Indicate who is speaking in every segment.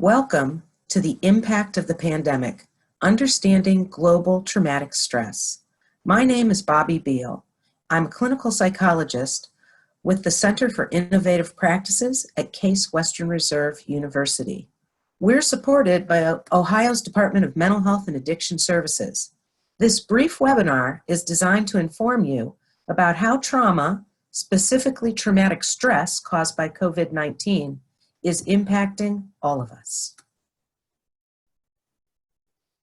Speaker 1: Welcome to the Impact of the Pandemic, Understanding Global Traumatic Stress. My name is Bobbi Beale. I'm a clinical psychologist with the Center for Innovative Practices at Case Western Reserve University. We're supported by Ohio's Department of Mental Health and Addiction Services. This brief webinar is designed to inform you about how trauma, specifically traumatic stress caused by COVID-19, is impacting all of us.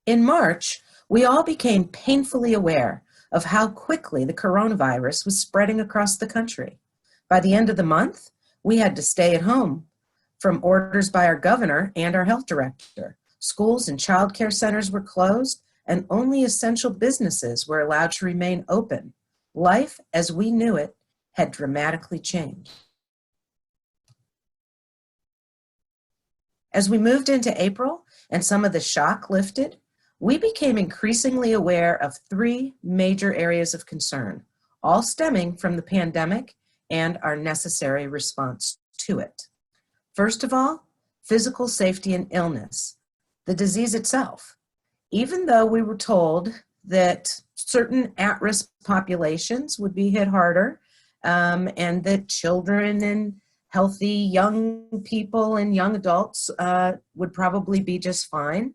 Speaker 1: In March, we all became painfully aware of how quickly the coronavirus was spreading across the country. By the end of the month, we had to stay at home from orders by our governor and our health director. Schools and child care centers were closed, and only essential businesses were allowed to remain open. Life as we knew it had dramatically changed. As we moved into April and some of the shock lifted, we became increasingly aware of three major areas of concern, all stemming from the pandemic and our necessary response to it. First of all, physical safety and illness, the disease itself. Even though we were told that certain at-risk populations would be hit harder, and that children and healthy young people and young adults would probably be just fine,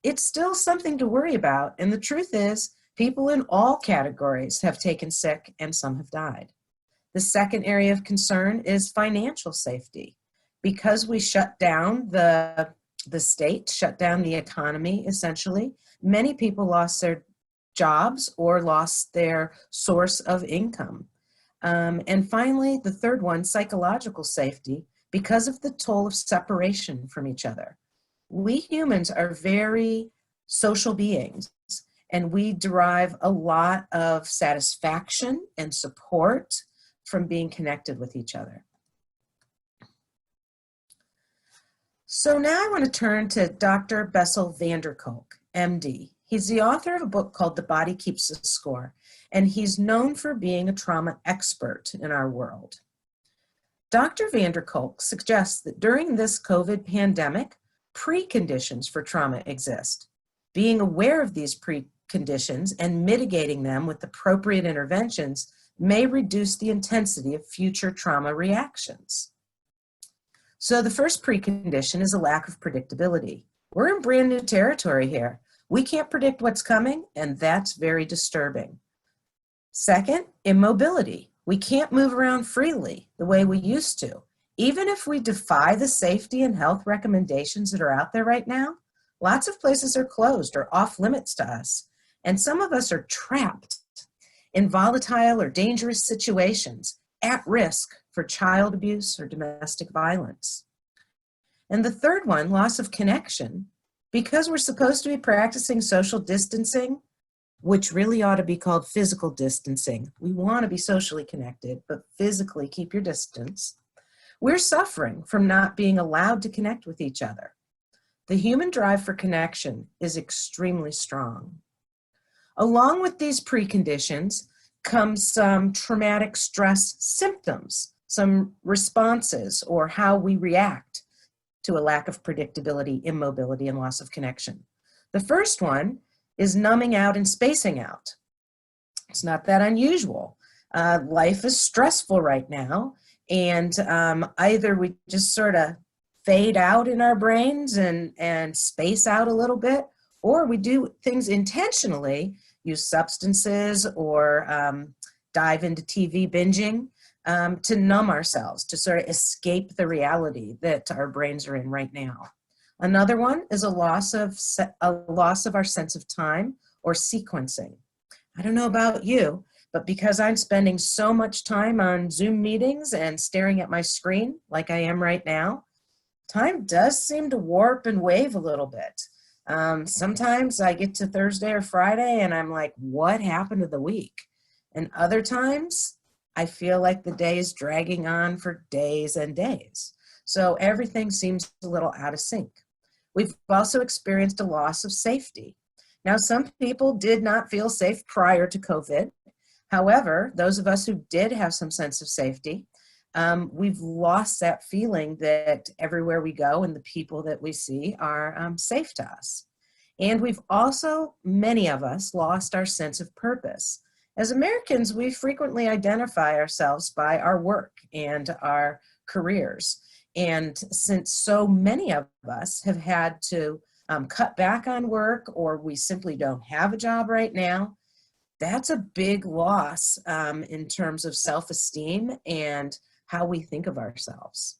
Speaker 1: it's still something to worry about. And the truth is, people in all categories have taken sick and some have died. The second area of concern is financial safety. Because we shut down the state, shut down the economy, essentially, many people lost their jobs or lost their source of income. And finally, the third one, psychological safety, because of the toll of separation from each other. We humans are very social beings, and we derive a lot of satisfaction and support from being connected with each other. So now I want to turn to Dr. Bessel van der Kolk, MD. He's the author of a book called The Body Keeps the Score, and he's known for being a trauma expert in our world. Dr. van der Kolk suggests that during this COVID pandemic, preconditions for trauma exist. Being aware of these preconditions and mitigating them with appropriate interventions may reduce the intensity of future trauma reactions. So the first precondition is a lack of predictability. We're in brand new territory here. We can't predict what's coming, and that's very disturbing. Second, immobility. We can't move around freely the way we used to. Even if we defy the safety and health recommendations that are out there right now, lots of places are closed or off limits to us, and some of us are trapped in volatile or dangerous situations, at risk for child abuse or domestic violence. And the third one, loss of connection. Because we're supposed to be practicing social distancing, which really ought to be called physical distancing. We want to be socially connected, but physically keep your distance. We're suffering from not being allowed to connect with each other. The human drive for connection is extremely strong. Along with these preconditions comes some traumatic stress symptoms, some responses, or how we react to a lack of predictability, immobility, and loss of connection. The first one is numbing out and spacing out. It's not that unusual. Life is stressful right now, and either we just sort of fade out in our brains and space out a little bit, or we do things intentionally, use substances or dive into TV binging to numb ourselves, to sort of escape the reality that our brains are in right now. Another one is a loss of our sense of time or sequencing. I don't know about you, but because I'm spending so much time on Zoom meetings and staring at my screen like I am right now, time does seem to warp and wave a little bit. Sometimes I get to Thursday or Friday and I'm like, what happened to the week? And other times I feel like the day is dragging on for days and days. So everything seems a little out of sync. We've also experienced a loss of safety. Now, some people did not feel safe prior to COVID. However, those of us who did have some sense of safety we've lost that feeling that everywhere we go and the people that we see are safe to us. And we've also, many of us, lost our sense of purpose. As Americans, we frequently identify ourselves by our work and our careers. And since so many of us have had to cut back on work, or we simply don't have a job right now, that's a big loss in terms of self-esteem and how we think of ourselves.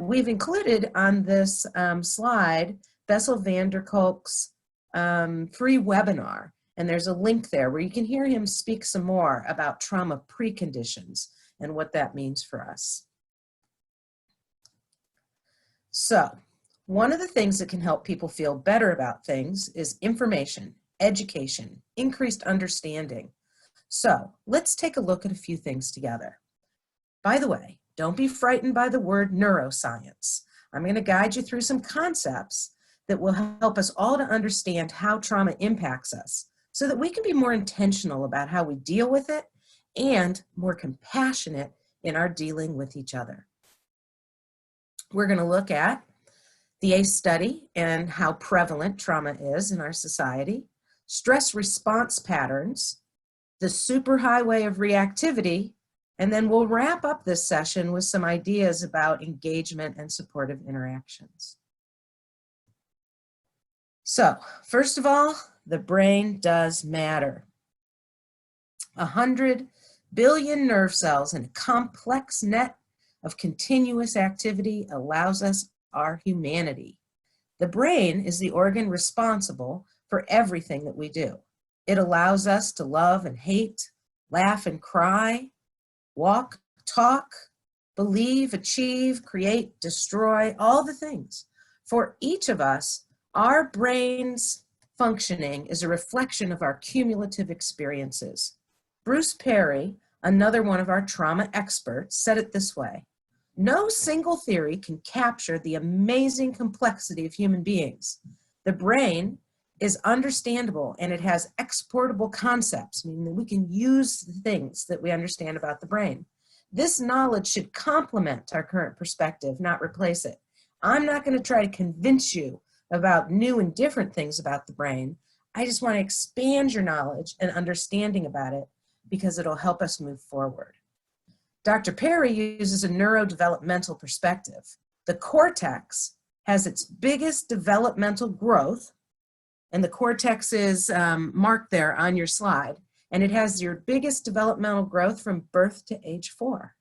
Speaker 1: We've included on this slide Bessel van der Kolk's free webinar, and there's a link there where you can hear him speak some more about trauma preconditions and what that means for us. So, one of the things that can help people feel better about things is information, education, increased understanding. So, let's take a look at a few things together. By the way, don't be frightened by the word neuroscience. I'm going to guide you through some concepts that will help us all to understand how trauma impacts us so that we can be more intentional about how we deal with it and more compassionate in our dealing with each other. We're going to look at the ACE study and how prevalent trauma is in our society, stress response patterns, the superhighway of reactivity, and then we'll wrap up this session with some ideas about engagement and supportive interactions. So, first of all, the brain does matter. 100 billion nerve cells in a complex net of continuous activity allows us our humanity. The brain is the organ responsible for everything that we do. It allows us to love and hate, laugh and cry, walk, talk, believe, achieve, create, destroy, all the things. For each of us, our brain's functioning is a reflection of our cumulative experiences. Bruce Perry, another one of our trauma experts, said it this way: no single theory can capture the amazing complexity of human beings. The brain is understandable and it has exportable concepts, meaning that we can use the things that we understand about the brain. This knowledge should complement our current perspective, not replace it. I'm not going to try to convince you about new and different things about the brain. I just want to expand your knowledge and understanding about it because it'll help us move forward. Dr. Perry uses a neurodevelopmental perspective. The cortex has its biggest developmental growth, and the cortex is marked there on your slide, and it has your biggest developmental growth from birth to age 4.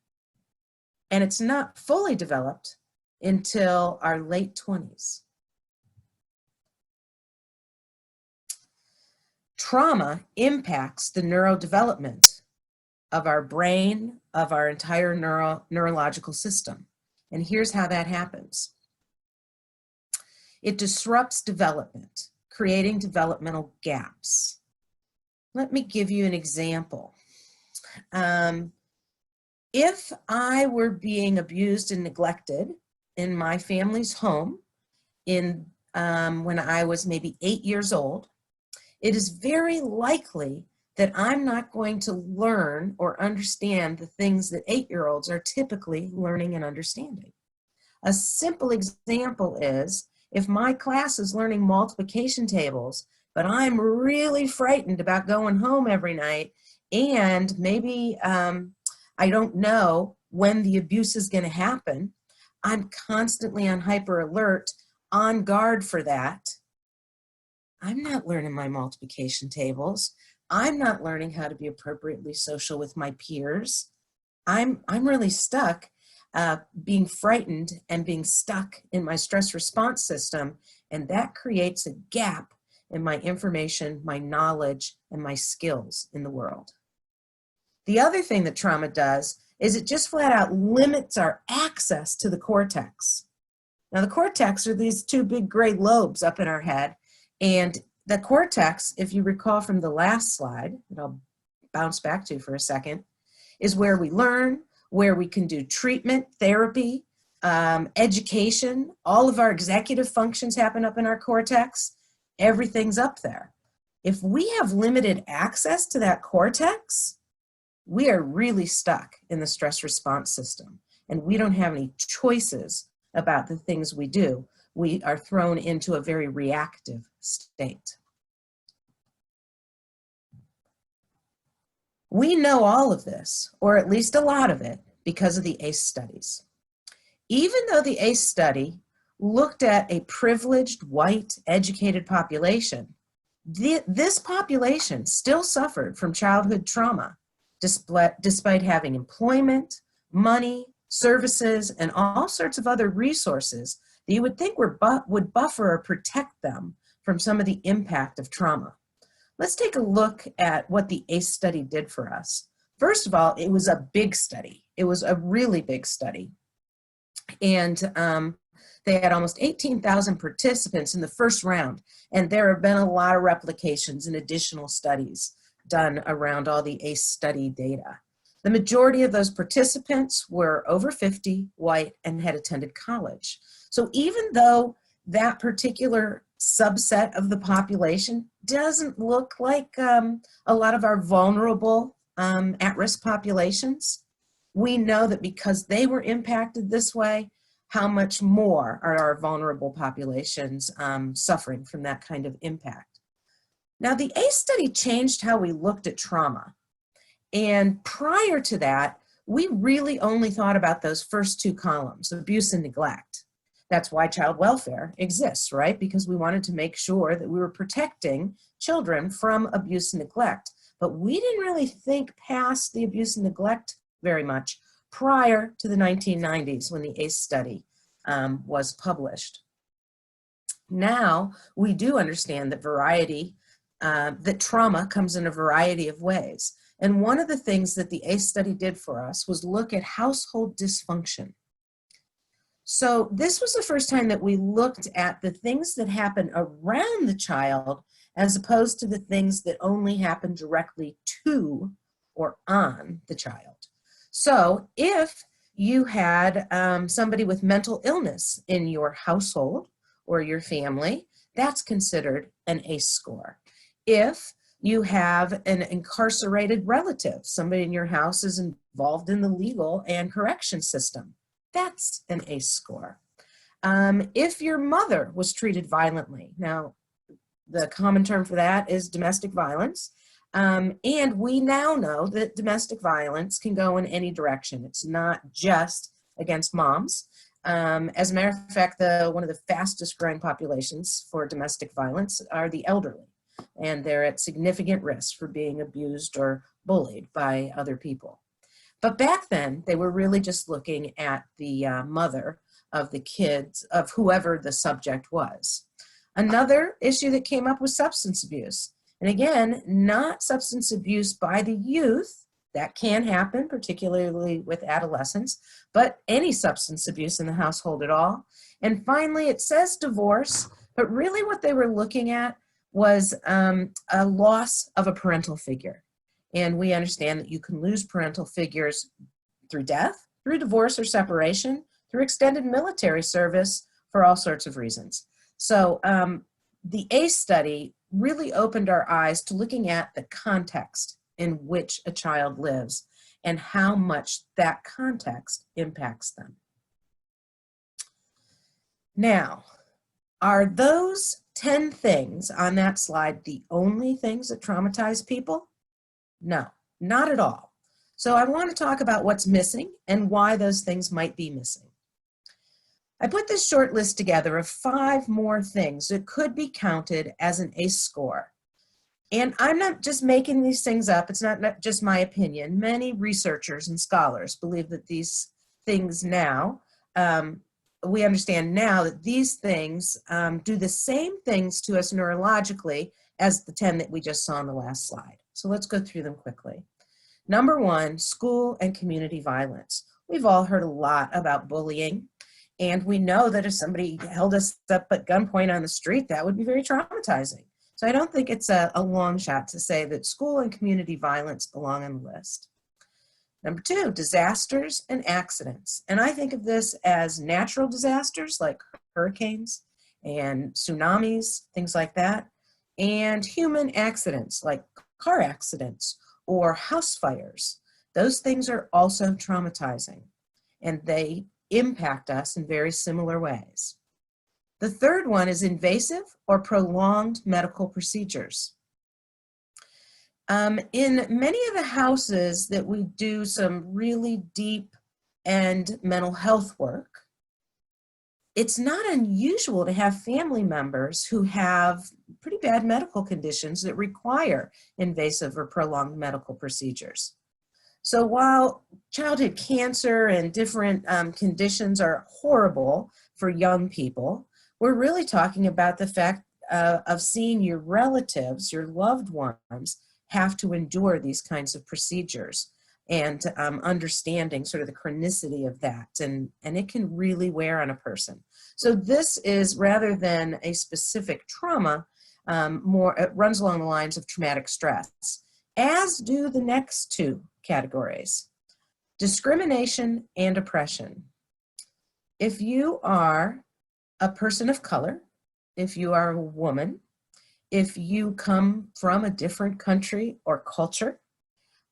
Speaker 1: And it's not fully developed until our late 20s. Trauma impacts the neurodevelopment of our brain, of our entire neurological system. And here's how that happens. It disrupts development, creating developmental gaps. Let me give you an example. If I were being abused and neglected in my family's home when I was maybe 8 years old, it is very likely that I'm not going to learn or understand the things that 8-year-olds are typically learning and understanding. A simple example is if my class is learning multiplication tables, but I'm really frightened about going home every night, and maybe I don't know when the abuse is going to happen, I'm constantly on hyper alert, on guard for that. I'm not learning my multiplication tables. I'm not learning how to be appropriately social with my peers. I'm really stuck being frightened and being stuck in my stress response system, and that creates a gap in my information, my knowledge, and my skills in the world. The other thing that trauma does is it just flat out limits our access to the cortex. Now, the cortex are these 2 big gray lobes up in our head, and the cortex, if you recall from the last slide, that I'll bounce back to for a second, is where we learn, where we can do treatment, therapy, education. All of our executive functions happen up in our cortex. Everything's up there. If we have limited access to that cortex, we are really stuck in the stress response system, and we don't have any choices about the things we do. We are thrown into a very reactive state. We know all of this, or at least a lot of it, because of the ACE studies. Even though the ACE study looked at a privileged, white, educated population, this population still suffered from childhood trauma, despite having employment, money, services, and all sorts of other resources that you would think would buffer or protect them from some of the impact of trauma. Let's take a look at what the ACE study did for us. First of all, it was a big study. It was a really big study. And they had almost 18,000 participants in the first round, and there have been a lot of replications and additional studies done around all the ACE study data. The majority of those participants were over 50, white, and had attended college. So even though that particular subset of the population doesn't look like a lot of our vulnerable at-risk populations, we know that because they were impacted this way, how much more are our vulnerable populations suffering from that kind of impact. Now, the ACE study changed how we looked at trauma. And prior to that, we really only thought about those first two columns, abuse and neglect. That's why child welfare exists, right? Because we wanted to make sure that we were protecting children from abuse and neglect. But we didn't really think past the abuse and neglect very much prior to the 1990s when the ACE study was published. Now, we do understand that that trauma comes in a variety of ways. And one of the things that the ACE study did for us was look at household dysfunction. So this was the first time that we looked at the things that happen around the child as opposed to the things that only happen directly to or on the child. So if you had somebody with mental illness in your household or your family, that's considered an ACE score. If you have an incarcerated relative, somebody in your house is involved in the legal and correction system, that's an ACE score. If your mother was treated violently, now the common term for that is domestic violence, and we now know that domestic violence can go in any direction. It's not just against moms. As a matter of fact, one of the fastest growing populations for domestic violence are the elderly, and they're at significant risk for being abused or bullied by other people. But back then, they were really just looking at the mother of the kids, of whoever the subject was. Another issue that came up was substance abuse. And again, not substance abuse by the youth. That can happen, particularly with adolescents, but any substance abuse in the household at all. And finally, it says divorce, but really what they were looking at was a loss of a parental figure. And we understand that you can lose parental figures through death, through divorce or separation, through extended military service, for all sorts of reasons. So the ACE study really opened our eyes to looking at the context in which a child lives and how much that context impacts them. Now, are those 10 things on that slide the only things that traumatize people? No, not at all. So I want to talk about what's missing and why those things might be missing. I put this short list together of 5 more things that could be counted as an ACE score. And I'm not just making these things up. It's not just my opinion. Many researchers and scholars believe that these things now, we understand now that these things do the same things to us neurologically as the 10 that we just saw on the last slide. So let's go through them quickly. Number 1, school and community violence. We've all heard a lot about bullying. And we know that if somebody held us up at gunpoint on the street, that would be very traumatizing. So I don't think it's a long shot to say that school and community violence belong on the list. Number 2, disasters and accidents. And I think of this as natural disasters like hurricanes and tsunamis, things like that, and human accidents like car accidents or house fires. Those things are also traumatizing, and they impact us in very similar ways. The third one is invasive or prolonged medical procedures. In many of the houses that we do some really deep and mental health work, it's not unusual to have family members who have pretty bad medical conditions that require invasive or prolonged medical procedures. So while childhood cancer and different conditions are horrible for young people, we're really talking about the fact of seeing your relatives, your loved ones, have to endure these kinds of procedures, and understanding sort of the chronicity of that, and it can really wear on a person. So this is, rather than a specific trauma, it runs along the lines of traumatic stress, as do the next two categories: discrimination and oppression. If you are a person of color, if you are a woman, if you come from a different country or culture,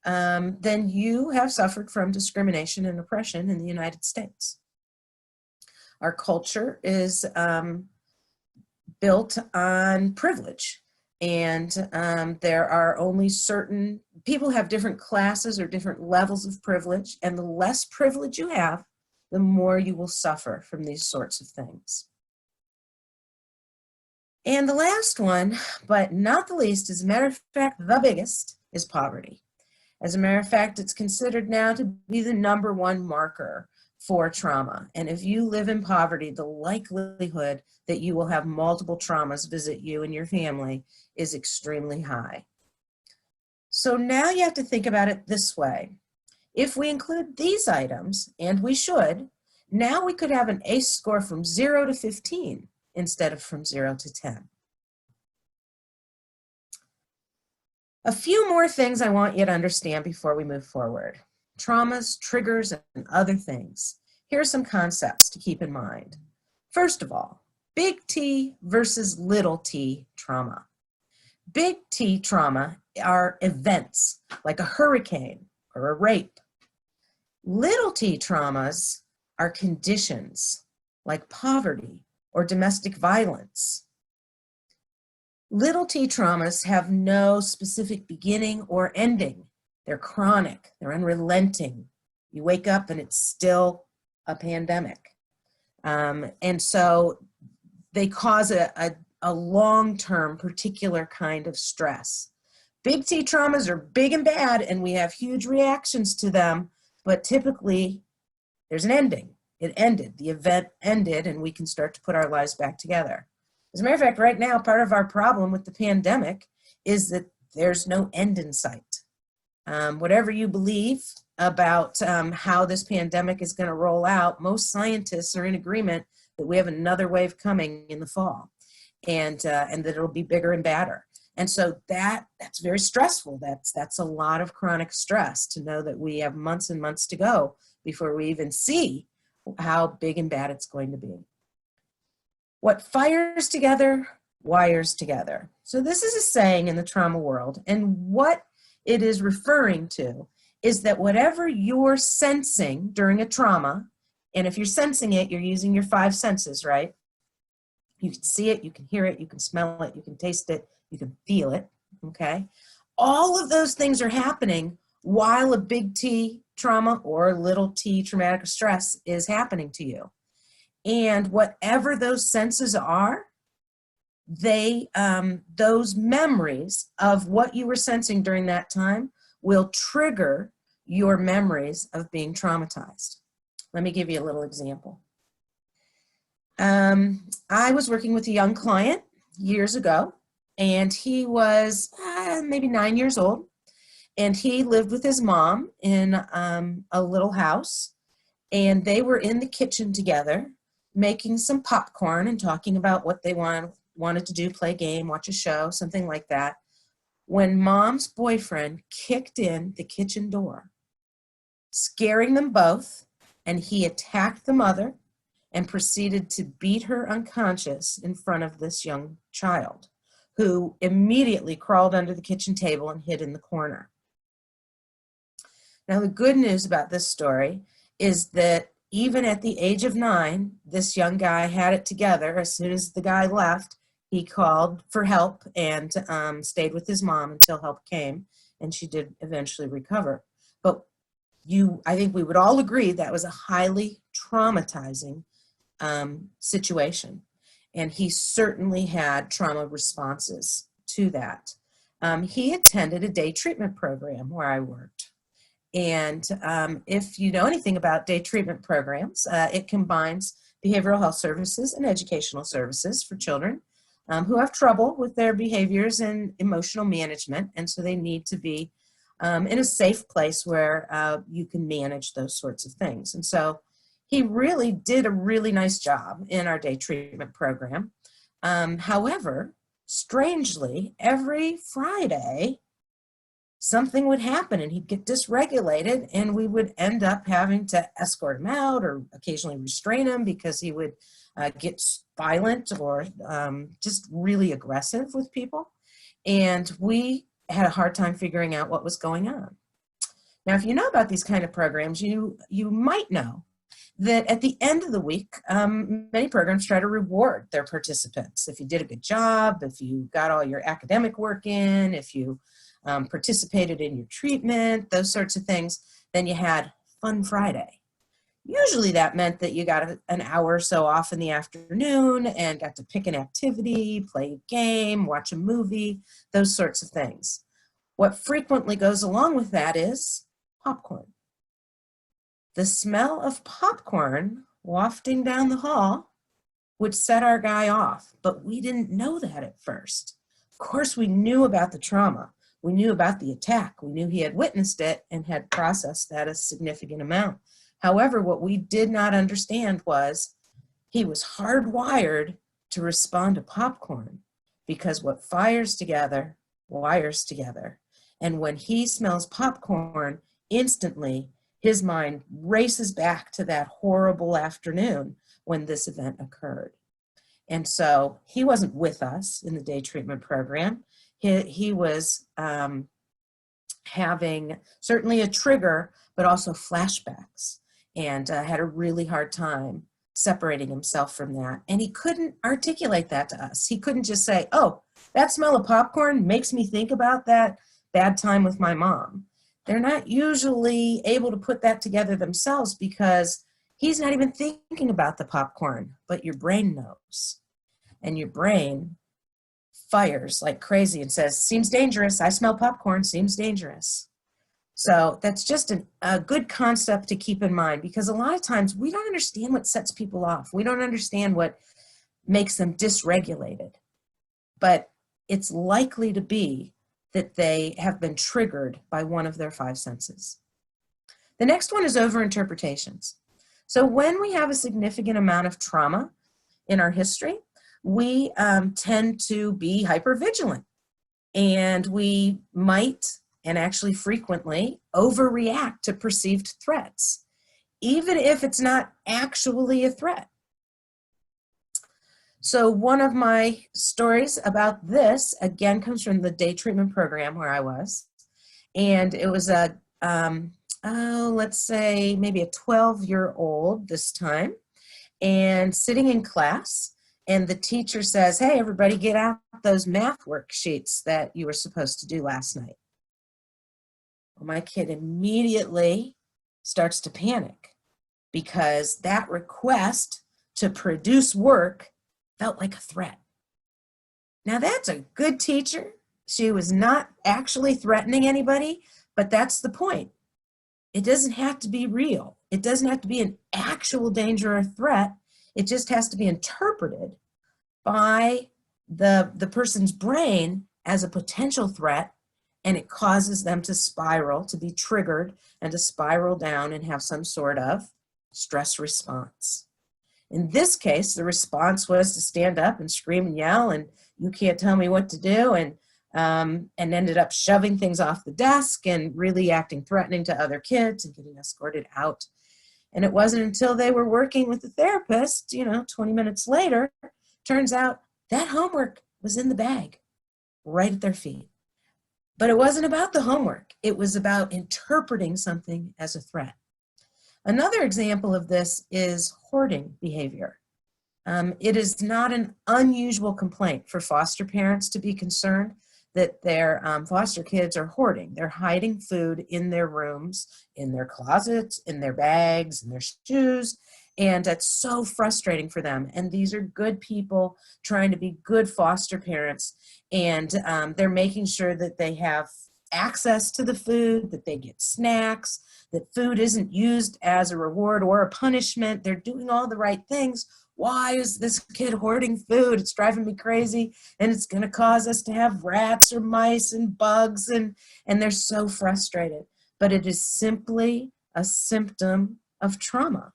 Speaker 1: then you have suffered from discrimination and oppression in the United States. Our culture is built on privilege, and there are only certain people have different classes or different levels of privilege, and the less privilege you have, the more you will suffer from these sorts of things. And the last one, but not the least, as a matter of fact, the biggest, is poverty. As a matter of fact, it's considered now to be the #1 marker for trauma. And if you live in poverty, the likelihood that you will have multiple traumas visit you and your family is extremely high. So now you have to think about it this way. If we include these items, and we should, now we could have an ACE score from 0 to 15 instead of from 0 to 10. A few more things I want you to understand before we move forward. Traumas, triggers, and other things. Here are some concepts to keep in mind. First of all, big T versus little t trauma. Big T trauma are events like a hurricane or a rape. Little t traumas are conditions like poverty or domestic violence. Little t traumas have no specific beginning or ending. They're chronic, they're unrelenting. You wake up and it's still a pandemic. And so they cause a long-term particular kind of stress. Big T traumas are big and bad, and we have huge reactions to them, but typically there's an ending. It ended, the event ended, and we can start to put our lives back together. As a matter of fact, right now, part of our problem with the pandemic is that there's no end in sight. Whatever you believe about how this pandemic is going to roll out, most scientists are in agreement that we have another wave coming in the fall, and that it'll be bigger and badder. And so that's very stressful. That's a lot of chronic stress to know that we have months and months to go before we even see how big and bad it's going to be. What fires together, wires together. So this is a saying in the trauma world, and what it is referring to is that whatever you're sensing during a trauma, and if you're sensing it, you're using your 5 senses, right? You can see it, you can hear it, you can smell it, you can taste it, you can feel it, okay? All of those things are happening while a big T trauma or little t traumatic stress is happening to you. And whatever those senses are, those memories of what you were sensing during that time will trigger your memories of being traumatized. Let me give you a little example. I was working with a young client years ago, and he was maybe 9 years old, and he lived with his mom in a little house, and they were in the kitchen together making some popcorn and talking about what they wanted to do, play a game, watch a show, something like that, when mom's boyfriend kicked in the kitchen door, scaring them both, and he attacked the mother and proceeded to beat her unconscious in front of this young child, who immediately crawled under the kitchen table and hid in the corner. Now, the good news about this story is that even at the age of 9, this young guy had it together. As soon as the guy left, he called for help and stayed with his mom until help came, and she did eventually recover. But I think we would all agree that was a highly traumatizing situation, and he certainly had trauma responses to that. He attended a day treatment program where I worked. And if you know anything about day treatment programs, it combines behavioral health services and educational services for children who have trouble with their behaviors and emotional management. And so they need to be in a safe place where you can manage those sorts of things. And so he really did a really nice job in our day treatment program. However, strangely, every Friday, something would happen and he'd get dysregulated, and we would end up having to escort him out or occasionally restrain him because he would get violent or just really aggressive with people. And we had a hard time figuring out what was going on. Now, if you know about these kind of programs, you might know that at the end of the week, many programs try to reward their participants. If you did a good job, if you got all your academic work in, if you participated in your treatment, those sorts of things, then you had Fun Friday. Usually that meant that you got an hour or so off in the afternoon and got to pick an activity, play a game, watch a movie, those sorts of things. What frequently goes along with that is popcorn. The smell of popcorn wafting down the hall would set our guy off, but we didn't know that at first. Of course, we knew about the trauma. We knew about the attack. We knew he had witnessed it and had processed that a significant amount. However, what we did not understand was he was hardwired to respond to popcorn, because what fires together wires together. And when he smells popcorn, instantly his mind races back to that horrible afternoon when this event occurred. And so he wasn't with us in the day treatment program. He was having certainly a trigger, but also flashbacks, and had a really hard time separating himself from that. And he couldn't articulate that to us. He couldn't just say, oh, that smell of popcorn makes me think about that bad time with my mom. They're not usually able to put that together themselves because he's not even thinking about the popcorn, but your brain knows. And your brain fires like crazy and says, seems dangerous. I smell popcorn, seems dangerous. So that's just a good concept to keep in mind, because a lot of times we don't understand what sets people off. We don't understand what makes them dysregulated. But it's likely to be that they have been triggered by one of their 5 senses. The next one is overinterpretations. So when we have a significant amount of trauma in our history, we tend to be hypervigilant, and we might, and actually frequently, overreact to perceived threats, even if it's not actually a threat. So one of my stories about this, again, comes from the day treatment program where I was. And it was let's say maybe a 12-year-old this time, and sitting in class, and the teacher says, hey, everybody get out those math worksheets that you were supposed to do last night. Well, my kid immediately starts to panic, because that request to produce work felt like a threat. Now, that's a good teacher. She was not actually threatening anybody, but that's the point. It doesn't have to be real. It doesn't have to be an actual danger or threat. It just has to be interpreted by the person's brain as a potential threat, and it causes them to spiral, to be triggered, and to spiral down and have some sort of stress response. In this case, the response was to stand up and scream and yell, and you can't tell me what to do, and ended up shoving things off the desk and really acting threatening to other kids and getting escorted out. And it wasn't until they were working with the therapist, 20 minutes later, turns out that homework was in the bag right at their feet. But it wasn't about the homework. It was about interpreting something as a threat. Another example of this is hoarding behavior. It is not an unusual complaint for foster parents to be concerned that their foster kids are hoarding. They're hiding food in their rooms, in their closets, in their bags, in their shoes, and that's so frustrating for them. And these are good people trying to be good foster parents, and they're making sure that they have access to the food, that they get snacks, that food isn't used as a reward or a punishment. They're doing all the right things. Why is this kid hoarding food? It's driving me crazy, and it's going to cause us to have rats or mice and bugs, and they're so frustrated. But it is simply a symptom of trauma,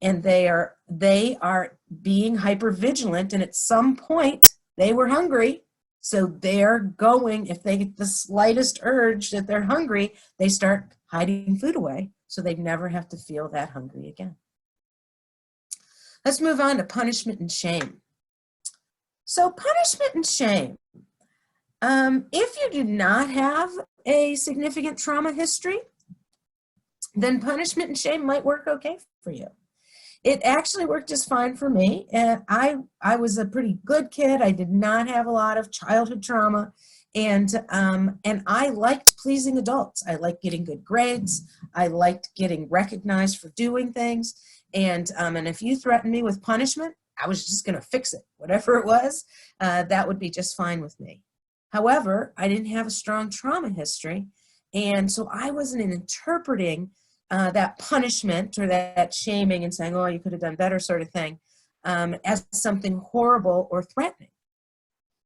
Speaker 1: and they are being hypervigilant, and at some point they were hungry, so they're going, if they get the slightest urge that they're hungry, they start hiding food away so they never have to feel that hungry again. Let's move on to punishment and shame. So punishment and shame. If you do not have a significant trauma history, then punishment and shame might work okay for you. It actually worked just fine for me. And I was a pretty good kid. I did not have a lot of childhood trauma. And I liked pleasing adults. I liked getting good grades. I liked getting recognized for doing things. And if you threatened me with punishment, I was just going to fix it. Whatever it was, that would be just fine with me. However, I didn't have a strong trauma history. And so I wasn't interpreting that punishment or that shaming and saying, oh, you could have done better sort of thing, as something horrible or threatening.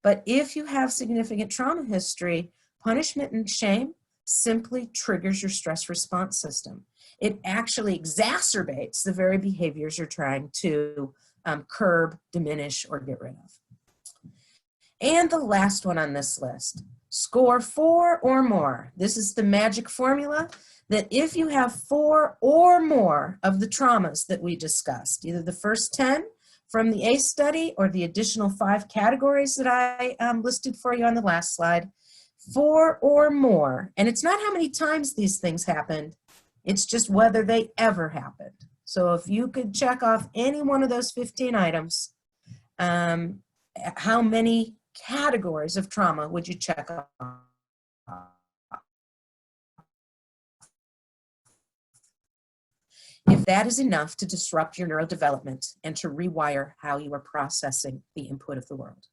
Speaker 1: But if you have significant trauma history, punishment and shame simply triggers your stress response system. It actually exacerbates the very behaviors you're trying to curb, diminish, or get rid of. And the last one on this list, score 4 or more. This is the magic formula that if you have 4 or more of the traumas that we discussed, either the first 10 from the ACE study or the additional 5 categories that I listed for you on the last slide, 4 or more, and it's not how many times these things happened, it's just whether they ever happened. So if you could check off any one of those 15 items, how many categories of trauma would you check off? If that is enough to disrupt your neurodevelopment and to rewire how you are processing the input of the world.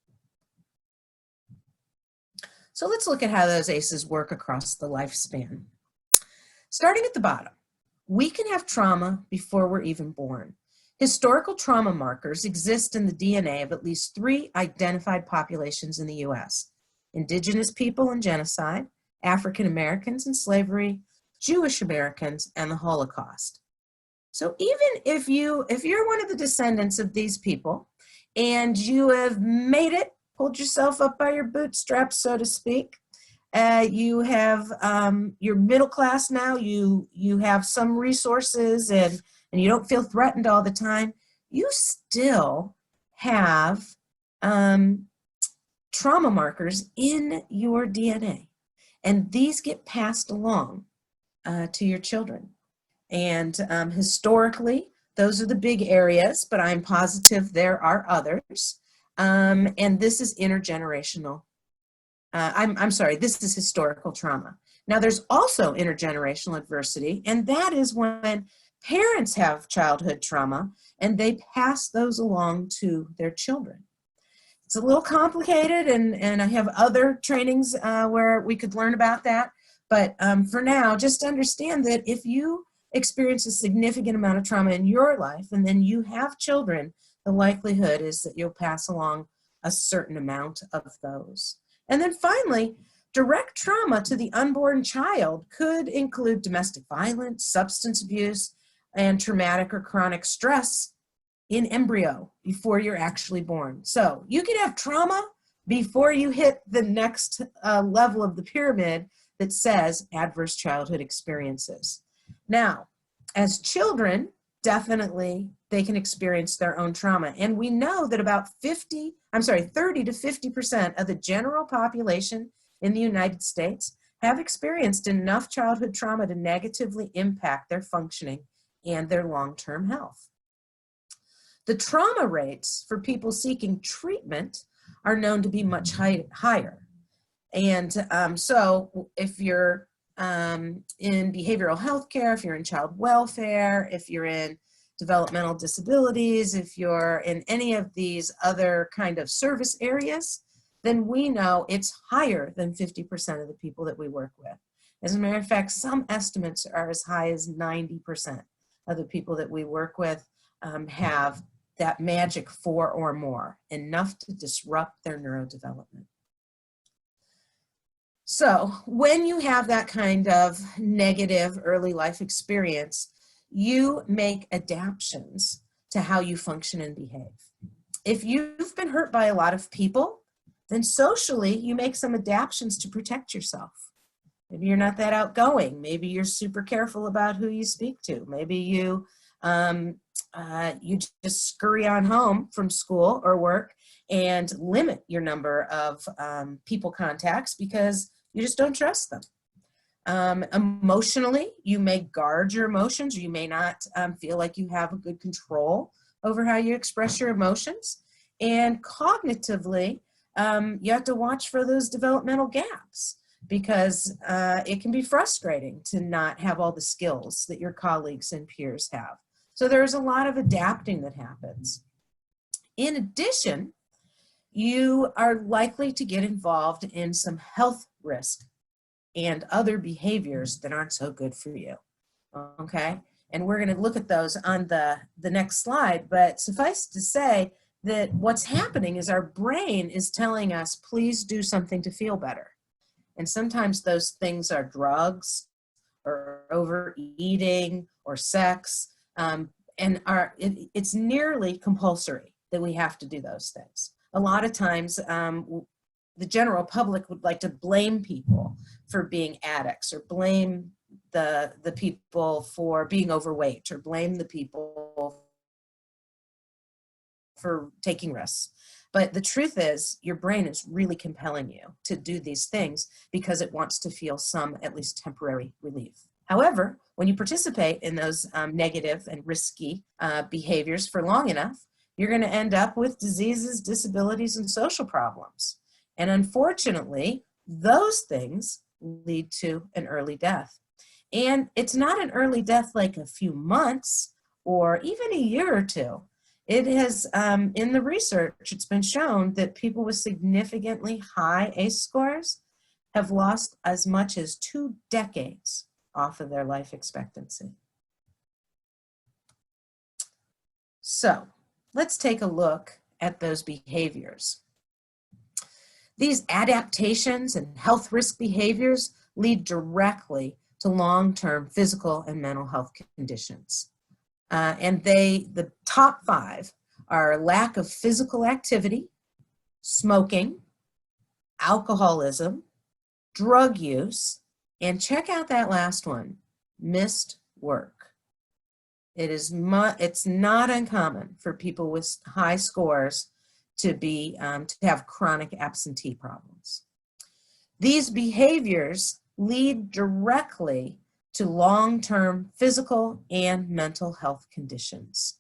Speaker 1: So let's look at how those ACEs work across the lifespan. Starting at the bottom, we can have trauma before we're even born. Historical trauma markers exist in the DNA of at least 3 identified populations in the US: Indigenous people and genocide, African Americans and slavery, Jewish Americans, and the Holocaust. So even if you're one of the descendants of these people and you have made it, pulled yourself up by your bootstraps, so to speak, you have, you're middle class now, you have some resources and you don't feel threatened all the time, you still have trauma markers in your DNA. And these get passed along to your children. And historically, those are the big areas, but I'm positive there are others. And this is intergenerational. I'm sorry, this is historical trauma. Now there's also intergenerational adversity, and that is when parents have childhood trauma and they pass those along to their children. It's a little complicated, and I have other trainings where we could learn about that. But for now, just understand that if you experience a significant amount of trauma in your life and then you have children, the likelihood is that you'll pass along a certain amount of those. And then finally, direct trauma to the unborn child could include domestic violence, substance abuse, and traumatic or chronic stress in embryo before you're actually born. So you can have trauma before you hit the next level of the pyramid that says adverse childhood experiences. Now, as children, definitely they can experience their own trauma. And we know that about 30 to 50% of the general population in the United States have experienced enough childhood trauma to negatively impact their functioning and their long-term health. The trauma rates for people seeking treatment are known to be much higher. And so if you're in behavioral health care, if you're in child welfare, if you're in developmental disabilities, if you're in any of these other kind of service areas, then we know it's higher than 50% of the people that we work with. As a matter of fact, some estimates are as high as 90% of the people that we work with have that magic 4 or more, enough to disrupt their neurodevelopment. So when you have that kind of negative early life experience, you make adaptations to how you function and behave. If you've been hurt by a lot of people, then socially you make some adaptations to protect yourself. Maybe you're not that outgoing. Maybe you're super careful about who you speak to. Maybe you just scurry on home from school or work and limit your number of people contacts because you just don't trust them. Emotionally, you may guard your emotions, or you may not feel like you have a good control over how you express your emotions. And cognitively, you have to watch for those developmental gaps, because it can be frustrating to not have all the skills that your colleagues and peers have. So there's a lot of adapting that happens. In addition, you are likely to get involved in some health risk and other behaviors that aren't so good for you, okay? And we're gonna look at those on the next slide, but suffice to say that what's happening is our brain is telling us, please do something to feel better. And sometimes those things are drugs or overeating or sex, and it's nearly compulsory that we have to do those things. A lot of times, the general public would like to blame people for being addicts, or blame the people for being overweight, or blame the people for taking risks. But the truth is, your brain is really compelling you to do these things because it wants to feel some, at least temporary, relief. However, when you participate in those negative and risky behaviors for long enough, you're going to end up with diseases, disabilities, and social problems. And unfortunately, those things lead to an early death. And it's not an early death like a few months or even a year or two. It has, in the research, it's been shown that people with significantly high ACE scores have lost as much as 2 decades off of their life expectancy. So let's take a look at those behaviors. These adaptations and health risk behaviors lead directly to long-term physical and mental health conditions. And the top 5 are lack of physical activity, smoking, alcoholism, drug use, and check out that last one, missed work. It's not uncommon for people with high scores to have chronic absentee problems. These behaviors lead directly to long-term physical and mental health conditions.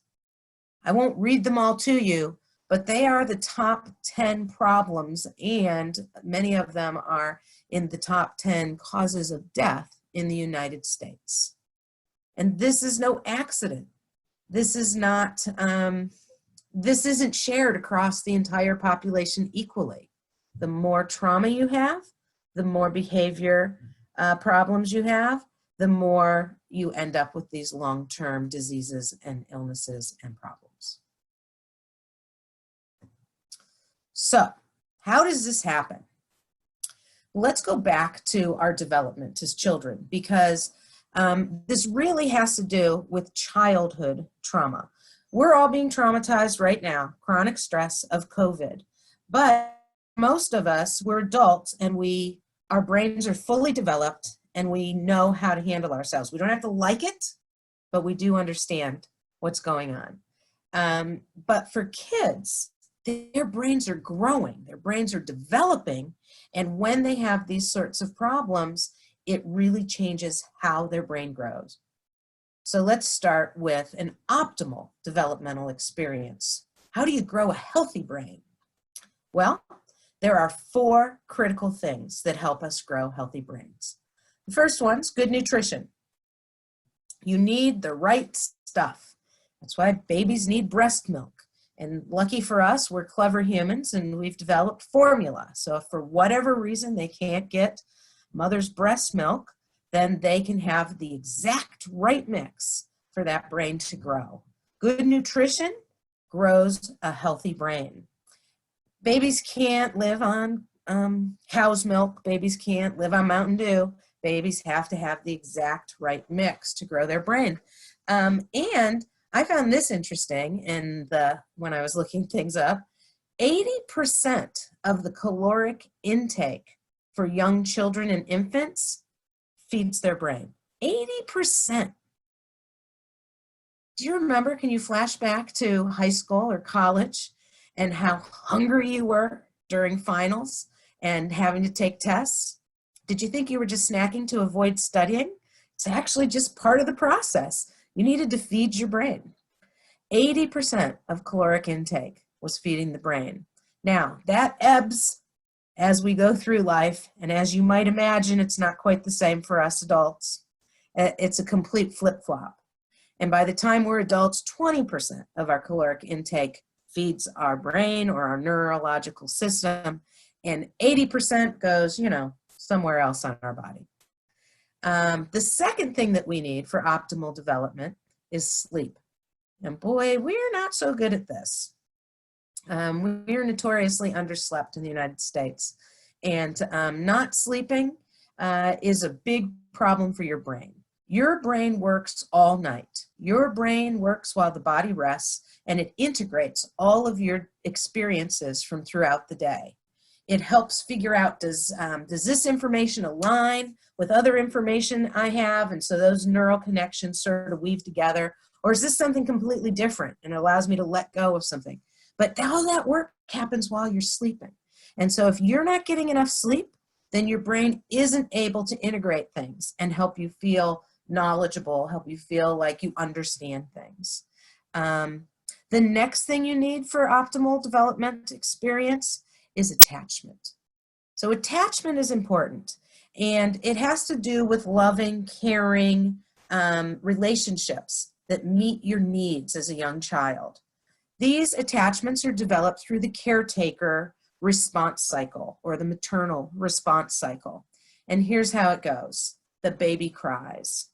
Speaker 1: I won't read them all to you, but they are the top 10 problems, and many of them are in the top 10 causes of death in the United States. And this is no accident. This is not, this isn't shared across the entire population equally. The more trauma you have, the more behavior problems you have, the more you end up with these long-term diseases and illnesses and problems. So, how does this happen? Let's go back to our development as children, because this really has to do with childhood trauma. We're all being traumatized right now, chronic stress of COVID, but most of us, we're adults, and our brains are fully developed, and we know how to handle ourselves. We don't have to like it, but we do understand what's going on. But for kids, their brains are growing, their brains are developing, and when they have these sorts of problems, it really changes how their brain grows. So let's start with an optimal developmental experience. How do you grow a healthy brain? Well, there are 4 critical things that help us grow healthy brains. The first one's good nutrition. You need the right stuff. That's why babies need breast milk. And lucky for us, we're clever humans and we've developed formula. So if for whatever reason they can't get mother's breast milk, then they can have the exact right mix for that brain to grow. Good nutrition grows a healthy brain. Babies can't live on cow's milk. Babies can't live on Mountain Dew. Babies have to have the exact right mix to grow their brain. And I found this interesting when I was looking things up. 80% of the caloric intake for young children and infants feeds their brain. 80%. Do you remember, can you flash back to high school or college and how hungry you were during finals and having to take tests? Did you think you were just snacking to avoid studying? It's actually just part of the process. You needed to feed your brain. 80% of caloric intake was feeding the brain. Now, that ebbs as we go through life, and as you might imagine, it's not quite the same for us adults. It's a complete flip-flop. And by the time we're adults, 20% of our caloric intake feeds our brain or our neurological system, and 80% goes, somewhere else on our body. The second thing that we need for optimal development is sleep. And boy, we're not so good at this. We're notoriously underslept in the United States. And not sleeping is a big problem for your brain. Your brain works all night. Your brain works while the body rests, and it integrates all of your experiences from throughout the day. It helps figure out, does this information align with other information I have? And so those neural connections sort of weave together. Or is this something completely different and it allows me to let go of something? But all that work happens while you're sleeping. And so if you're not getting enough sleep, then your brain isn't able to integrate things and help you feel knowledgeable, help you feel like you understand things. The next thing you need for optimal development experience is attachment. So attachment is important, and it has to do with loving, caring relationships that meet your needs as a young child. These attachments are developed through the caretaker response cycle or the maternal response cycle. And here's how it goes. The baby cries.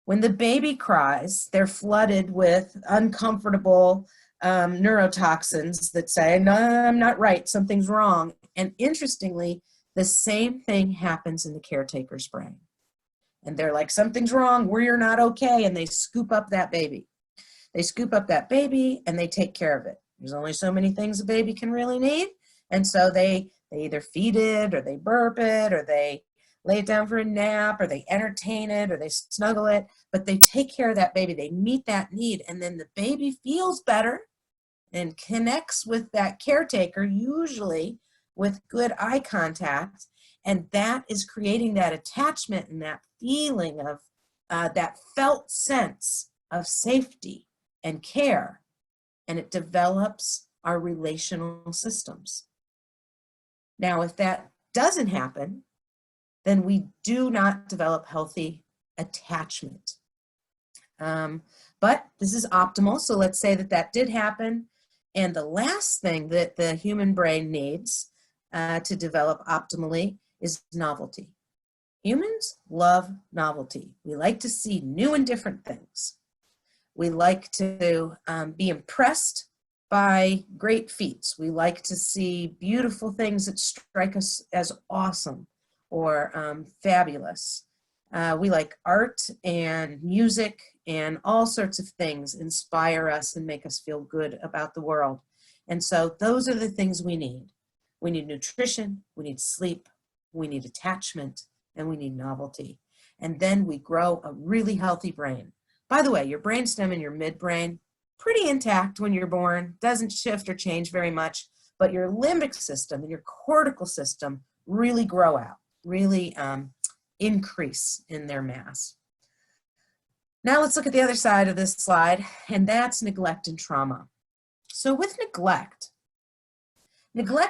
Speaker 1: When the baby cries, they're flooded with uncomfortable neurotoxins that say, no, I'm not right, something's wrong. And interestingly, the same thing happens in the caretaker's brain. And they're like, something's wrong, we're not okay, and they scoop up that baby. They scoop up that baby and they take care of it. There's only so many things a baby can really need, and so they either feed it, or they burp it, or they lay it down for a nap, or they entertain it, or they snuggle it, but they take care of that baby. They meet that need, and then the baby feels better and connects with that caretaker, usually with good eye contact, and that is creating that attachment and that feeling of that felt sense of safety and care, and it develops our relational systems. Now, if that doesn't happen, then we do not develop healthy attachment. But this is optimal, so let's say that that did happen. And the last thing that the human brain needs to develop optimally is novelty. Humans love novelty. We like to see new and different things. We like to be impressed by great feats. We like to see beautiful things that strike us as awesome or fabulous. We like art and music, and all sorts of things inspire us and make us feel good about the world. And so those are the things we need. We need nutrition, we need sleep, we need attachment, and we need novelty. And then we grow a really healthy brain. By the way, your brainstem and your midbrain, pretty intact when you're born, doesn't shift or change very much, but your limbic system and your cortical system really grow out, really increase in their mass. Now let's look at the other side of this slide, and that's neglect and trauma. So with neglect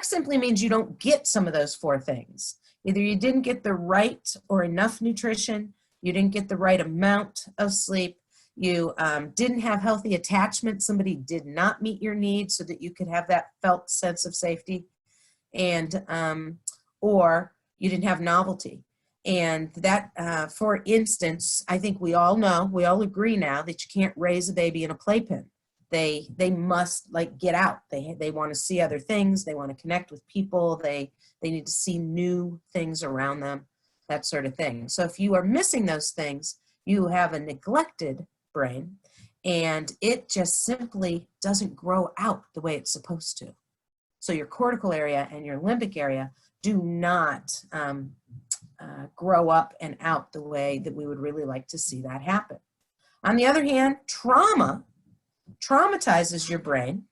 Speaker 1: simply means you don't get some of those four things. Either you didn't get the right or enough nutrition, you didn't get the right amount of sleep, you didn't have healthy attachment, somebody did not meet your needs so that you could have that felt sense of safety, and or you didn't have novelty. And that, for instance, I think we all know, we all agree now that you can't raise a baby in a playpen. They must like get out. They want to see other things. They want to connect with people. They need to see new things around them, that sort of thing. So if you are missing those things, you have a neglected brain, and it just simply doesn't grow out the way it's supposed to. So your cortical area and your limbic area do not grow up and out the way that we would really like to see that happen. On the other hand, trauma traumatizes your brain,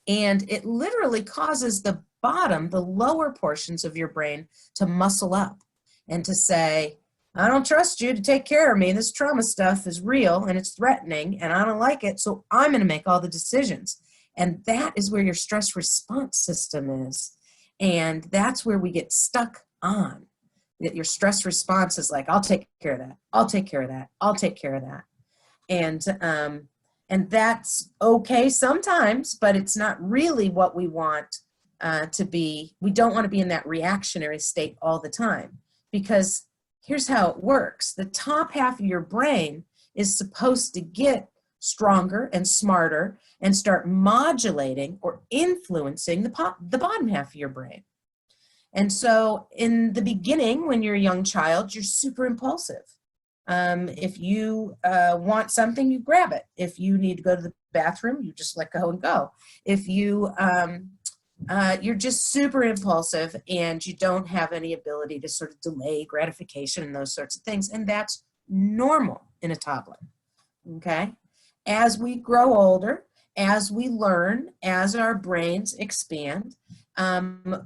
Speaker 1: and it literally causes the bottom, the lower portions of your brain to muscle up and to say, I don't trust you to take care of me. This trauma stuff is real and it's threatening and I don't like it, so I'm going to make all the decisions. And that is where your stress response system is. And that's where we get stuck on. That your stress response is like, I'll take care of that. I'll take care of that. I'll take care of that. And that's okay sometimes, but it's not really what we want to be. We don't want to be in that reactionary state all the time, because here's how it works. The top half of your brain is supposed to get stronger and smarter and start modulating or influencing the bottom half of your brain. And so in the beginning, when you're a young child, you're super impulsive. If you want something, you grab it. If you need to go to the bathroom, you just let go and go. If you, you're just super impulsive and you don't have any ability to sort of delay gratification and those sorts of things. And that's normal in a toddler, okay? As we grow older, as we learn, as our brains expand,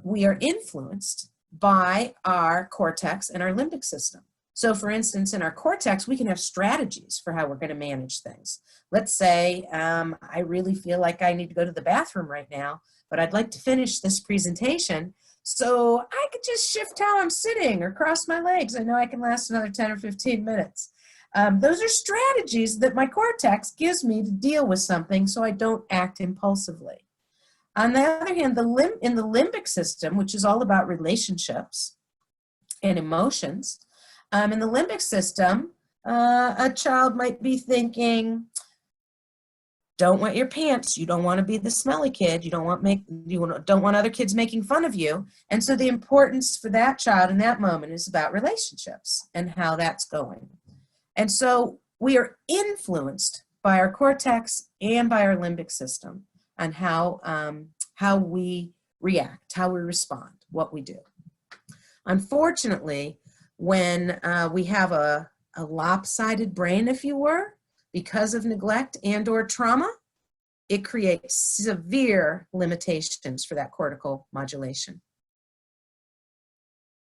Speaker 1: we are influenced by our cortex and our limbic system. So for instance, in our cortex, we can have strategies for how we're going to manage things. Let's say I really feel like I need to go to the bathroom right now, but I'd like to finish this presentation, so I could just shift how I'm sitting or cross my legs. I know I can last another 10 or 15 minutes. Those are strategies that my cortex gives me to deal with something so I don't act impulsively. On the other hand, in the limbic system, which is all about relationships and emotions, in the limbic system, a child might be thinking, don't wet your pants, you don't want to be the smelly kid, you don't want other kids making fun of you. And so the importance for that child in that moment is about relationships and how that's going. And so we are influenced by our cortex and by our limbic system on how we react, how we respond, what we do. Unfortunately, when we have a lopsided brain, if you were, because of neglect and or trauma, it creates severe limitations for that cortical modulation.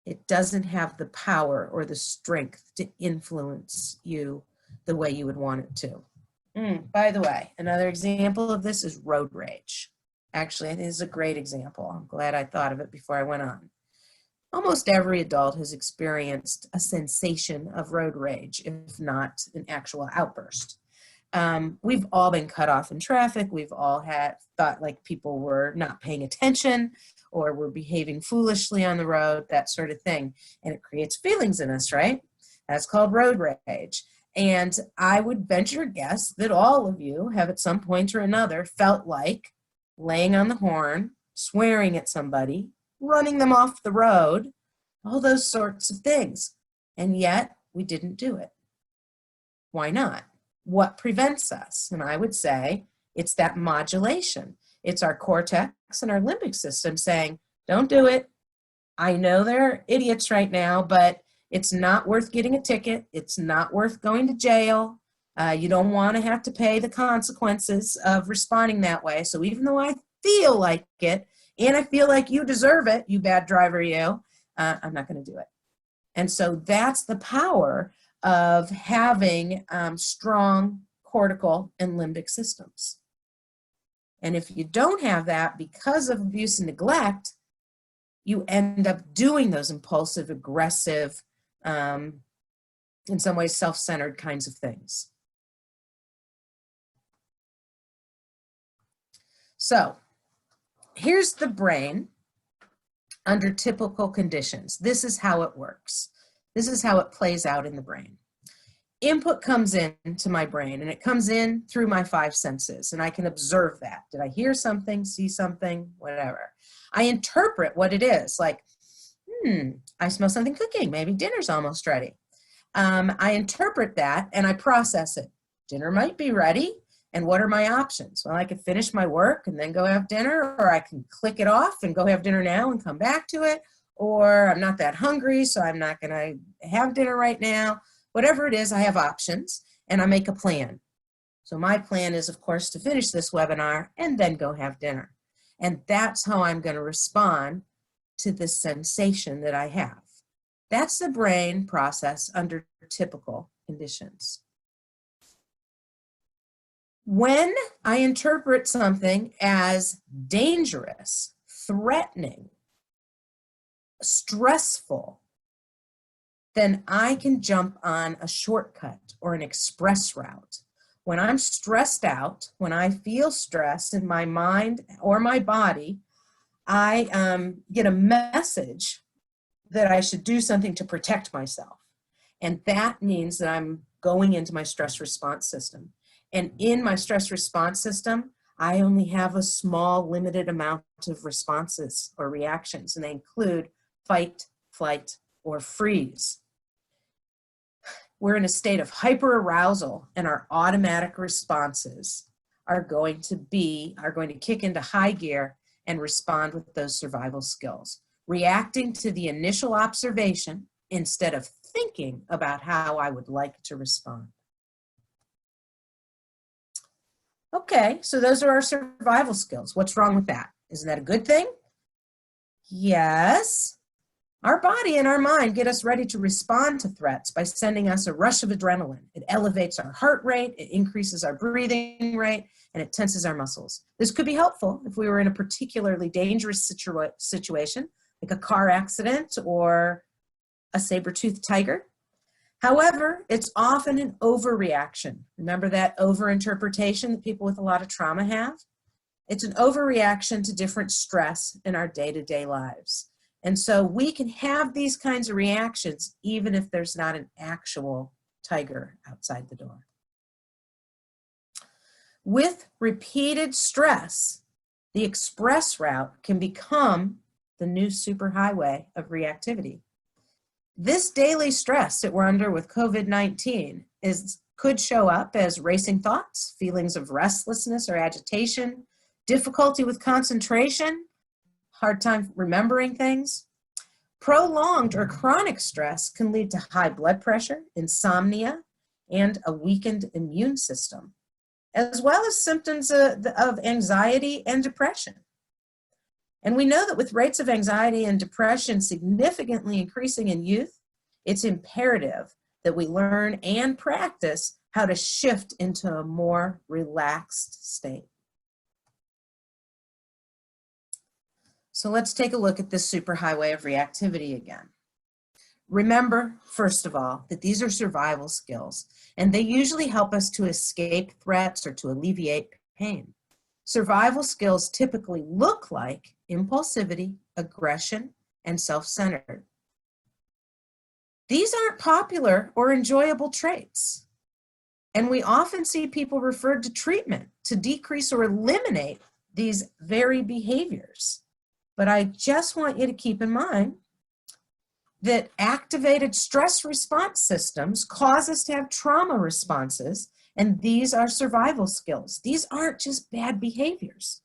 Speaker 1: It doesn't have the power or the strength to influence you the way you would want it to. By the way, another example of this is road rage. Actually, I think this is a great example. I'm glad I thought of it before I went on. Almost every adult has experienced a sensation of road rage, if not an actual outburst. We've all been cut off in traffic. We've all thought like people were not paying attention or were behaving foolishly on the road, that sort of thing. And it creates feelings in us, right? That's called road rage. And I would venture a guess that all of you have at some point or another felt like laying on the horn, swearing at somebody, running them off the road, all those sorts of things. And yet we didn't do it. Why not? What prevents us? And I would say it's that modulation. It's our cortex and our limbic system saying, don't do it. I know they're idiots right now, but it's not worth getting a ticket. It's not worth going to jail. You don't want to have to pay the consequences of responding that way. So even though I feel like it, and I feel like you deserve it, you bad driver, you, I'm not going to do it. And so that's the power of having strong cortical and limbic systems. And if you don't have that because of abuse and neglect, you end up doing those impulsive, aggressive, in some ways self-centered kinds of things. So here's the brain under typical conditions. This is how it works. This is how it plays out in the brain. Input comes into my brain, and it comes in through my 5 senses, and I can observe that. Did I hear something, see something, whatever? I interpret what it is, like, I smell something cooking. Maybe dinner's almost ready. I interpret that, and I process it. Dinner might be ready. And what are my options? Well, I could finish my work and then go have dinner, or I can click it off and go have dinner now and come back to it, or I'm not that hungry, so I'm not going to have dinner right now. Whatever it is, I have options, and I make a plan. So my plan is, of course, to finish this webinar and then go have dinner. And that's how I'm going to respond to the sensation that I have. That's the brain process under typical conditions. When I interpret something as dangerous, threatening, stressful, then I can jump on a shortcut or an express route. When I'm stressed out, when I feel stress in my mind or my body, I get a message that I should do something to protect myself. And that means that I'm going into my stress response system. And in my stress response system, I only have a small, limited amount of responses or reactions, and they include fight, flight, or freeze. We're in a state of hyperarousal, and our automatic responses are going to kick into high gear and respond with those survival skills, reacting to the initial observation instead of thinking about how I would like to respond. Okay, so those are our survival skills. What's wrong with that? Isn't that a good thing? Yes. Our body and our mind get us ready to respond to threats by sending us a rush of adrenaline. It elevates our heart rate, it increases our breathing rate, and it tenses our muscles. This could be helpful if we were in a particularly dangerous situation, like a car accident or a saber-toothed tiger. However, it's often an overreaction. Remember that overinterpretation that people with a lot of trauma have? It's an overreaction to different stress in our day-to-day lives. And so we can have these kinds of reactions even if there's not an actual tiger outside the door. With repeated stress, the express route can become the new superhighway of reactivity. This daily stress that we're under with COVID-19 could show up as racing thoughts, feelings of restlessness or agitation, difficulty with concentration, hard time remembering things. Prolonged or chronic stress can lead to high blood pressure, insomnia, and a weakened immune system, as well as symptoms of anxiety and depression. And we know that with rates of anxiety and depression significantly increasing in youth, it's imperative that we learn and practice how to shift into a more relaxed state. So let's take a look at this superhighway of reactivity again. Remember, first of all, that these are survival skills, and they usually help us to escape threats or to alleviate pain. Survival skills typically look like impulsivity, aggression, and self-centered. These aren't popular or enjoyable traits, and we often see people referred to treatment to decrease or eliminate these very behaviors. But I just want you to keep in mind that activated stress response systems cause us to have trauma responses, and these are survival skills. These aren't just bad behaviors.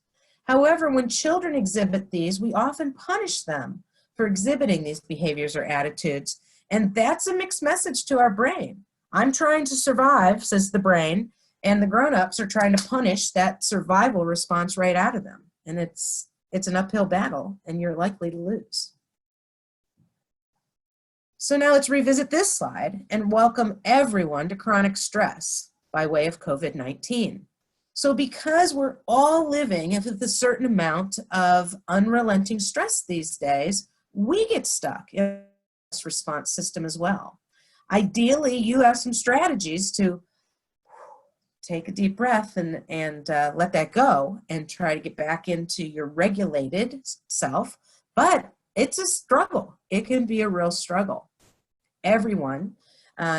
Speaker 1: However, when children exhibit these, we often punish them for exhibiting these behaviors or attitudes, and that's a mixed message to our brain. I'm trying to survive, says the brain, and the grown-ups are trying to punish that survival response right out of them. And it's an uphill battle, and you're likely to lose. So now let's revisit this slide and welcome everyone to chronic stress by way of COVID-19. So because we're all living with a certain amount of unrelenting stress these days, we get stuck in this response system as well. Ideally, you have some strategies to take a deep breath and let that go and try to get back into your regulated self, but it's a struggle. It can be a real struggle. Everyone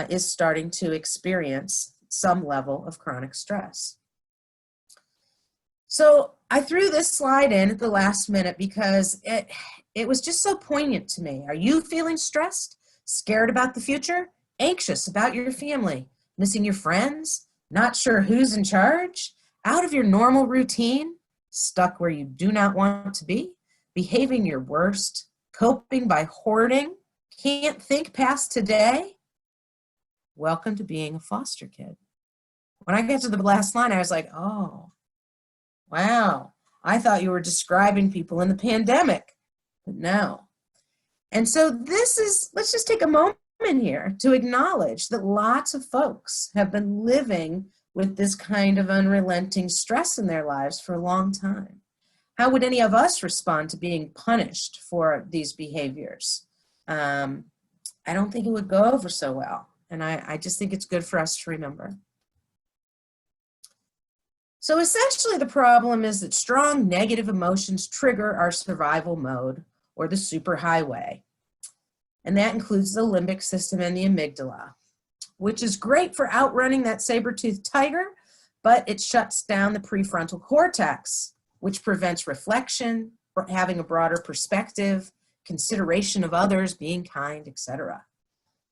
Speaker 1: is starting to experience some level of chronic stress. So I threw this slide in at the last minute because it was just so poignant to me. Are you feeling stressed, scared about the future, anxious about your family, missing your friends, not sure who's in charge, out of your normal routine, stuck where you do not want to be, behaving your worst, coping by hoarding, can't think past today? Welcome to being a foster kid. When I get to the last line, I was like, oh, wow, I thought you were describing people in the pandemic, but no. And so let's just take a moment here to acknowledge that lots of folks have been living with this kind of unrelenting stress in their lives for a long time. How would any of us respond to being punished for these behaviors? I don't think it would go over so well. And I just think it's good for us to remember. So essentially the problem is that strong negative emotions trigger our survival mode, or the superhighway. And that includes the limbic system and the amygdala, which is great for outrunning that saber-toothed tiger, but it shuts down the prefrontal cortex, which prevents reflection, having a broader perspective, consideration of others, being kind, etc.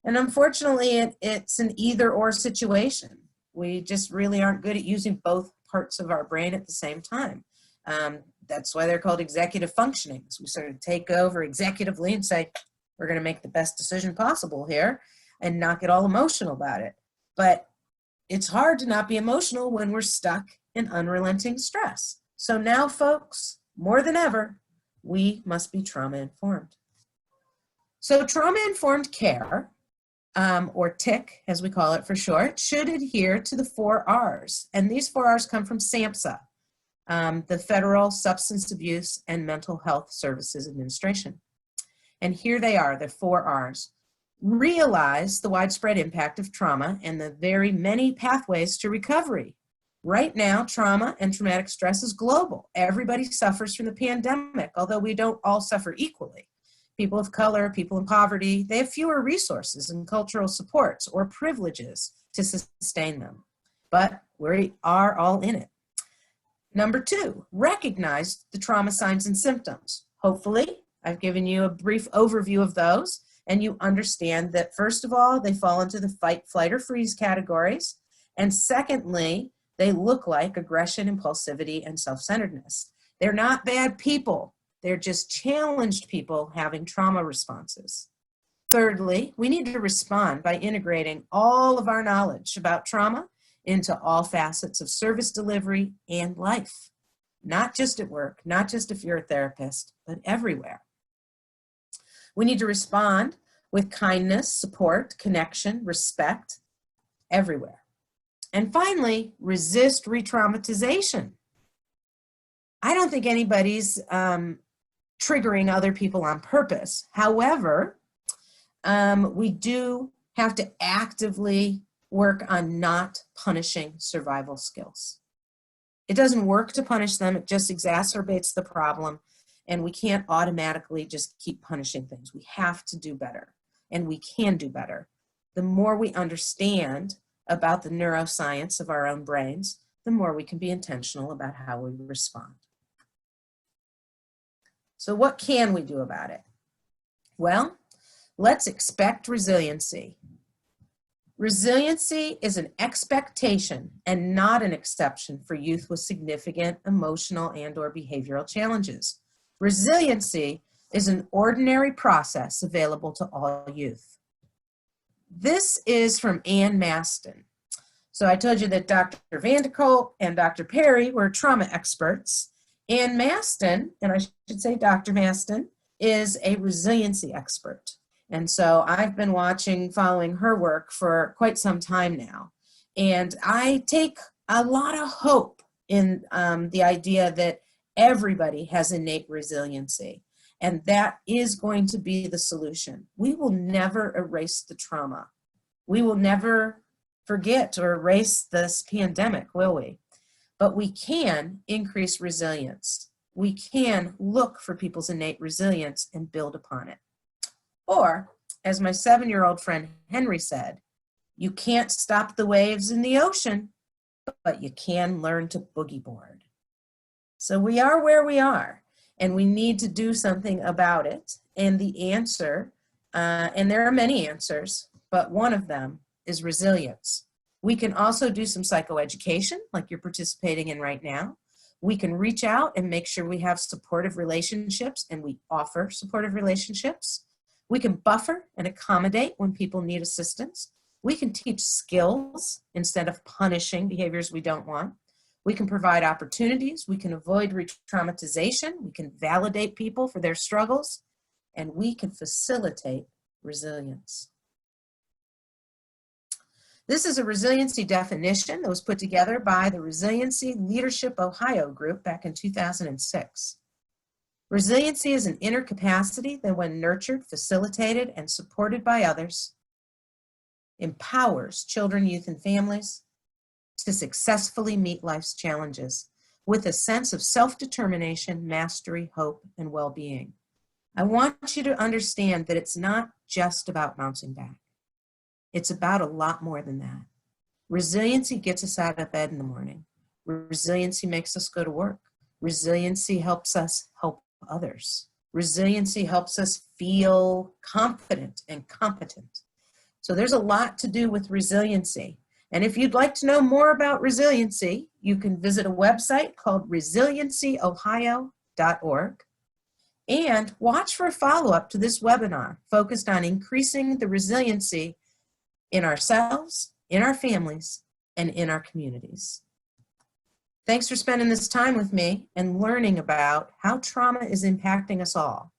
Speaker 1: And unfortunately, it's an either-or situation. We just really aren't good at using both parts of our brain at the same time. That's why they're called executive functioning. So we sort of take over executively and say, we're going to make the best decision possible here and not get all emotional about it. But it's hard to not be emotional when we're stuck in unrelenting stress. So now, folks, more than ever, we must be trauma-informed. So trauma-informed care, or TIC, as we call it for short, should adhere to the 4 R's. And these 4 R's come from SAMHSA, the Federal Substance Abuse and Mental Health Services Administration. And here they are, the 4 R's. Realize the widespread impact of trauma and the very many pathways to recovery. Right now, trauma and traumatic stress is global. Everybody suffers from the pandemic, although we don't all suffer equally. People of color, people in poverty, they have fewer resources and cultural supports or privileges to sustain them. But we are all in it. Number 2, recognize the trauma signs and symptoms. Hopefully, I've given you a brief overview of those, and you understand that, first of all, they fall into the fight, flight, or freeze categories. And secondly, they look like aggression, impulsivity, and self-centeredness. They're not bad people. They're just challenged people having trauma responses. Thirdly, we need to respond by integrating all of our knowledge about trauma into all facets of service delivery and life. Not just at work, not just if you're a therapist, but everywhere. We need to respond with kindness, support, connection, respect, everywhere. And finally, resist re-traumatization. I don't think anybody's triggering other people on purpose. However, we do have to actively work on not punishing survival skills. It doesn't work to punish them, it just exacerbates the problem, and we can't automatically just keep punishing things. We have to do better, and we can do better. The more we understand about the neuroscience of our own brains, the more we can be intentional about how we respond. So what can we do about it? Well, let's expect resiliency. Resiliency is an expectation and not an exception for youth with significant emotional and/or behavioral challenges. Resiliency is an ordinary process available to all youth. This is from Ann Maston. So I told you that Dr. Vanderkolk and Dr. Perry were trauma experts. Ann Maston, and I should say Dr. Maston, is a resiliency expert. And so I've been following her work for quite some time now. And I take a lot of hope in the idea that everybody has innate resiliency. And that is going to be the solution. We will never erase the trauma. We will never forget or erase this pandemic, will we? But we can increase resilience. We can look for people's innate resilience and build upon it. Or, as my 7-year-old friend Henry said, you can't stop the waves in the ocean, but you can learn to boogie board. So we are where we are, and we need to do something about it. And the answer, and there are many answers, but one of them is resilience. We can also do some psychoeducation, like you're participating in right now. We can reach out and make sure we have supportive relationships, and we offer supportive relationships. We can buffer and accommodate when people need assistance. We can teach skills instead of punishing behaviors we don't want. We can provide opportunities. We can avoid re-traumatization. We can validate people for their struggles, and we can facilitate resilience. This is a resiliency definition that was put together by the Resiliency Leadership Ohio group back in 2006. Resiliency is an inner capacity that, when nurtured, facilitated, and supported by others, empowers children, youth, and families to successfully meet life's challenges with a sense of self-determination, mastery, hope, and well-being. I want you to understand that it's not just about bouncing back. It's about a lot more than that. Resiliency gets us out of bed in the morning. Resiliency makes us go to work. Resiliency helps us help others. Resiliency helps us feel confident and competent. So there's a lot to do with resiliency. And if you'd like to know more about resiliency, you can visit a website called resiliency.ohio.org and watch for a follow-up to this webinar focused on increasing the resiliency in ourselves, in our families, and in our communities. Thanks for spending this time with me and learning about how trauma is impacting us all.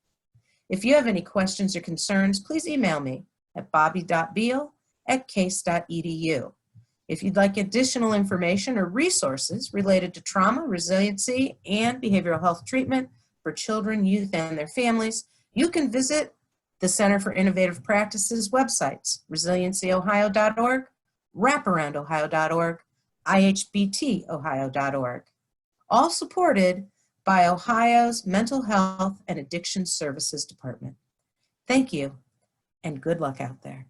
Speaker 1: If you have any questions or concerns, please email me at bobbi.beale@case.edu. If you'd like additional information or resources related to trauma, resiliency, and behavioral health treatment for children, youth, and their families, you can visit the Center for Innovative Practices websites, resiliencyohio.org, wraparoundohio.org, ihbtohio.org, all supported by Ohio's Mental Health and Addiction Services Department. Thank you, and good luck out there.